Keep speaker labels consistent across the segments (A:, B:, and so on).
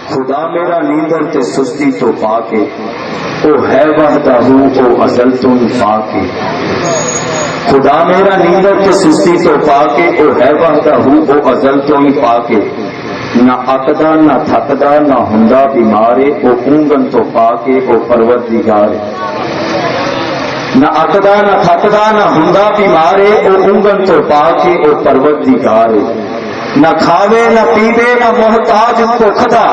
A: خدا میرا نیندر تے سستی تو پا کے او ہے وحدہ او ازل تو نفا کے خدا میرا نیندر تے سستی تو پا کے او ہے وحدہ او ازل تو نفا کے نہ اکدا نہ تھکدا نہ ہندا بیمارے او اونگن تو پا کے او پروردگار نہ اکدا نہ تھکدا نہ ہندا بیمارے او اونگن تو پا کے او پروردگار نہ کھاوے نہ پیوے نہ محتاج بھکھدا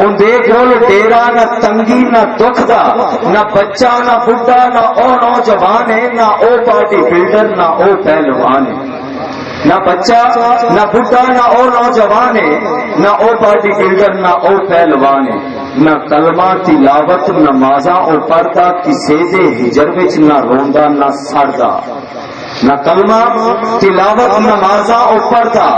A: ان دے گول ڈیرا نہ تنگی نہ دکھدا نہ بچہ نہ بڈھا نہ او نوجوان نہ او باڈی بلڈر نہ او پہلوان نہ بچہ نہ بڈھا نہ او نوجوان نہ او باڈی بلڈر نہ او پہلوان نہ کلمہ تلاوت نمازاں او پڑھدا کسے دے ہجر وچ نہ روندا نہ سڑدا نہ کلمہ تلاوت نمازاں او پڑھدا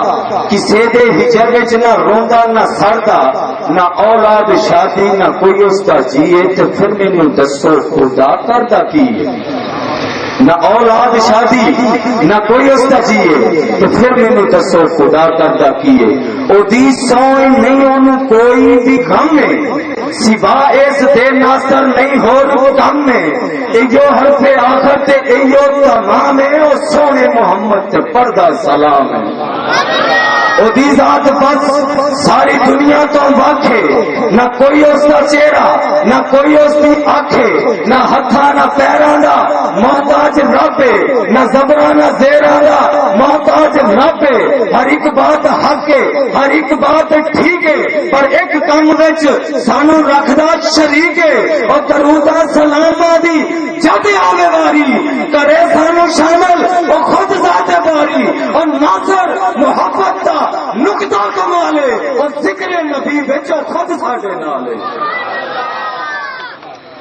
A: کسے دے ہجر وچ نہ روندا نہ سڑدا نہ اولاد شادی نہ کوئی اس دا جیے تے پھر مینوں دسو خدا کردا کی نہ اولاد شادی نہ کوئی اس دا جیے تے پھر مینوں دسو خدا کردا کی او دی سوئے نہیں اونوں کوئی بھی غم ہے سوا اس دے ناصر نہیں ہو کم میں ایو حرف آخر تے ایو تمام ہے او سونے محمد تے پردہ سلام ہے او دی ذات بس ساری دنیا تو واکھے نہ کوئی اس دا چہرہ نہ کوئی اس دی آنکھے نہ ہتھا نہ پیراں دا محتاج رب نہ زبراں نہ زیراں دا محتاج رب ہر ایک بات حق ہے ہر ایک بات ٹھیک ہے پر ایک کام وچ سانو رکھدا شریک ہے اور درود سلام دی جب آوے واری کرے سانو شامل او خود ذات باری اور ناصر محبت دا نقطہ کمالے اور ذکر نبی وچ خود ساڈے نال